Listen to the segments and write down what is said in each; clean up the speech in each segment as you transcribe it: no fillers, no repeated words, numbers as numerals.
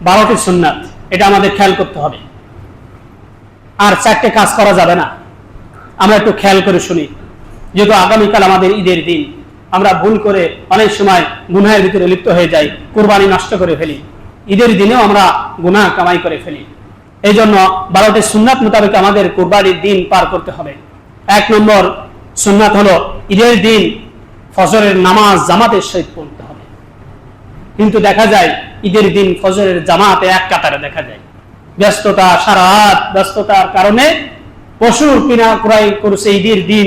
12টি সুন্নাত, এটা আমাদের খেয়াল করতে হবে। আর 4টে কাজ করা যাবে না। আমরা একটু খেয়াল করে শুনি, যেহেতু আগামীকাল আমাদের ঈদের দিন, আমরা ভুল করে অনেক সময় গুনাহের ভিতরে লিপ্ত হয়ে যাই, কুরবানি নষ্ট করে ফেলি, ঈদের দিনেও আমরা গুনাহ কামাই করে ফেলি। এই জন্য 12টি সুন্নাত মোতাবেক আমাদের কুরবানির দিন পার করতে হবে। 1 নম্বর সুন্নাত হলো ঈদের দিন ফজরের নামাজ জামাতের সহিত পড়তে হবে। কিন্তু দেখা যায় ঈদের দিন ফজরের জামাতে এক কাতারে দেখা যায়। ব্যস্ততা, সারা রাত ব্যস্ততার কারণে পশু কিনা ক্রয় করছে ঈদের দিন,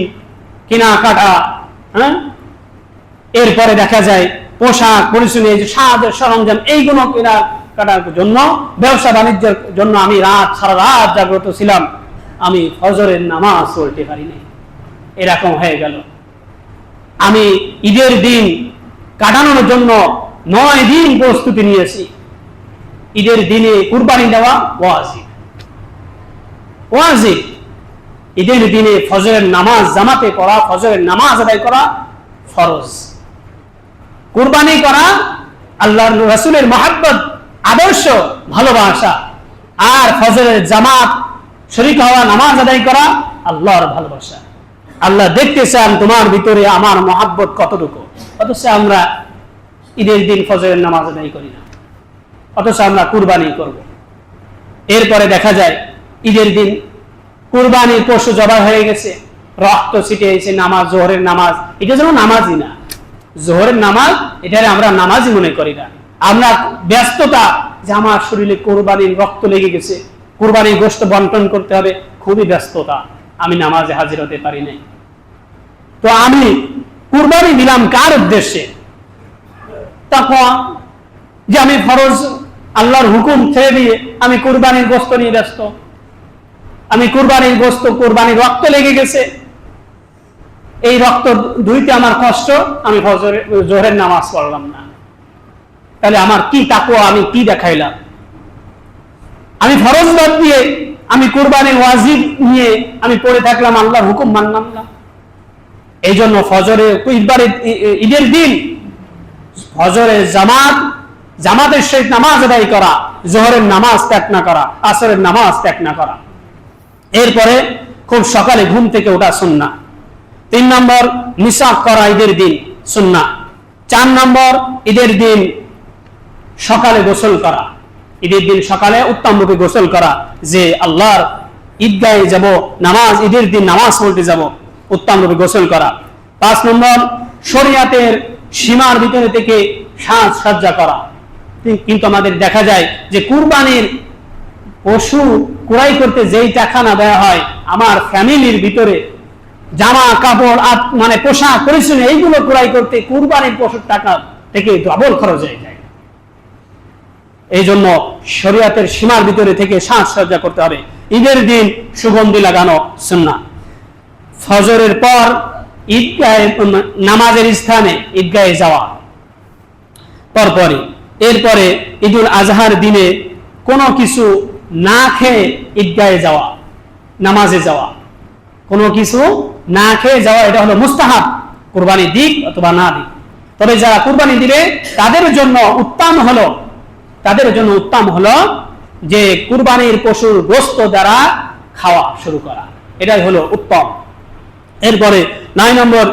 কিনা কাটা, এরপরে দেখা যায় পোশাক পরিচ্ছন্ন, সাজের সরঞ্জাম, এইগুলো কিনা কাটার জন্য, ব্যবসা বাণিজ্যের জন্য আমি সারা রাত জাগ্রত ছিলাম, আমি ফজরের নামাজ পড়তে পারি নাই। এরকম হয়ে গেল। আমি ঈদের দিন কাটানোর জন্য 9 দিন প্রস্তুতি নিয়েছি। ঈদের দিনে কুরবানি দেওয়া ওয়াজিব। ঈদের দিনে ফজরের নামাজ জামাতে পড়া, ফজরের নামাজ আদায় করা ফরজ। কুরবানি করা আল্লাহর রাসূলের মহব্বত, আদর্শ, ভালোবাসা। আর ফজরের জামাত শরীক হওয়া, নামাজ আদায় করা আল্লাহর ভালোবাসা। আল্লাহ দেখতে চান তোমার ভিতরে আমার মহব্বত কতটুকু। অথচ আমরা ঈদের দিন ফজরের নামাজ আদায় করি না, অথচ আমরা কুরবানি করব। এরপরে দেখা যায় ঈদের দিন কুরবানির পশু জবাই হয়ে গেছে, রক্ত ছিটিয়েছে, নামাজ, জোহরের নামাজ, এটা যেন নামাজই না। জোহরের নামাজ এটারে আমরা নামাজই মনে করি না। আমরা ব্যস্ততা, যে আমার শরীরে কুরবানির রক্ত লেগে গেছে, কুরবানির গোশত বন্টন করতে হবে, খুবই ব্যস্ততা, আমি নামাজে হাজির হতে পারি নাই। তো আমি কুরবানি দিলাম কার উদ্দেশ্যে? তাকওয়া, যে আমি ফরজ আল্লাহর হুকুম ছেড়ে দিয়ে আমি কুরবানির গোশত নিয়ে ব্যস্ত, আমি কুরবানির গোশত, কুরবানির রক্ত লেগে গেছে, এই রক্ত ধুইতে আমার কষ্ট, আমি জোহরের নামাজ পড়লাম না। তাহলে আমার কি তাকওয়া, আমি কি দেখাইলাম? আমি ফরজ বাদ দিয়ে আমি কুরবানির ওয়াজিব নিয়ে আমি পড়ে থাকলাম, আল্লাহর হুকুম মানলাম না। এই জন্য ঈদের দিন ফজরের জামাতের সহিত নামাজ আদায় করা, জোহরের নামাজ ত্যাগ না করা, আসরের নামাজ ত্যাগ না করা। এরপরে খুব সকালে ঘুম থেকে ওঠা সুন্নাহ। 3 নম্বর মিসাক করা ঈদের দিন সুন্নাহ। 4 নম্বর ঈদের দিন সকালে গোসল করা। ঈদের দিন সকালে উত্তম রূপে গোসল করা, যে আল্লাহর ঈদগাহে যাব, নামাজ, ঈদের দিন নামাজ পড়তে যাব, উত্তম রূপে গোসল করা। 5 নম্বর শরীয়তের সীমার ভিতরে থেকে সাজসজ্জা করা। কিন্তু আমাদের দেখা যায় যে কুরবানির পশু ক্রয় করতে যেই টাকা না দেওয়া হয়, আমার ফ্যামিলির ভিতরে জামা কাপড়, মানে পোশাক পরিচ্ছন্ন, এইগুলো ক্রয় করতে কুরবানির পশুর টাকা থেকে ডবল খরচ হয়ে যায়। এই জন্য শরীয়তের সীমার ভিতরে থেকে সাজসজ্জা করতে হবে। ঈদের দিন সুগন্ধি লাগানো সুন্নাহ। ফজরের পর ঈদগাহে, নামাজের স্থানে ঈদগাহে যাওয়া পরপরই। এরপরে ঈদুল আজহার দিনে কোনো কিছু না খেয়ে ঈদগাহে যাওয়া, নামাজে যাওয়া, কোনো কিছু না খেয়ে যাওয়া, এটা হলো মুস্তাহাব, কুরবানি দিক অথবা না দিক। তবে যারা কুরবানি দিবে তাদের জন্য উত্তম হলো যে কুরবানির পশুর গোশত দ্বারা খাওয়া শুরু করা, এটাই হলো উত্তম। এরপরে 9 নম্বর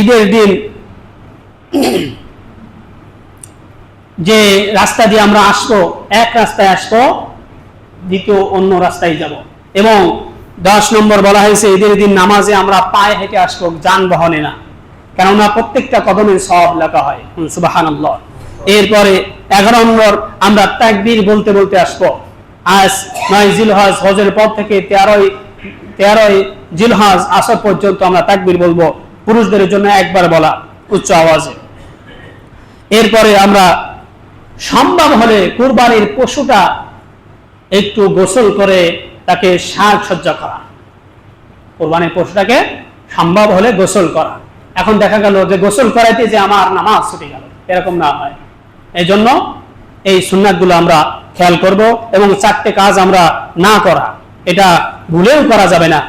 ঈদের দিন যে রাস্তা দিয়ে আমরা আসবো, এক রাস্তায় আসবো, দ্বিতীয় অন্য রাস্তায় যাব। এবং 10 নম্বর বলা হয়েছে ঈদের দিন নামাজে আমরা পায়ে হেঁটে আসবো, যানবাহনে না, কেননা প্রত্যেকটা কদমের সওয়াব লেখা হয়। সুবহানাল্লাহ। এরপরে 11 নম্বর আমরা তাকবীর বলতে বলতে আসবো। আজ 9 জিলহজ, হজের পর থেকে 13 জিলহজ আসর পর্যন্ত আমরা তাকবীর বলবো, পুরুষদের জন্য একবার বলা উচ্চ আওয়াজে। এরপরে আমরা সম্ভব হলে কুরবানির পশুটা একটু গোসল করে তাকে সাজসজ্জা করা, কুরবানির পশুটাকে সম্ভব হলে গোসল করা। এখন দেখা গেল যে গোসল করাইতে যে আমার নামাজ ছুটে গেল, এরকম না হয়। এই জন্য এই সুন্নাতগুলো আমরা খেয়াল করব, এবং 4টে কাজ আমরা না করা, এটা ভুলেও করা যাবে না।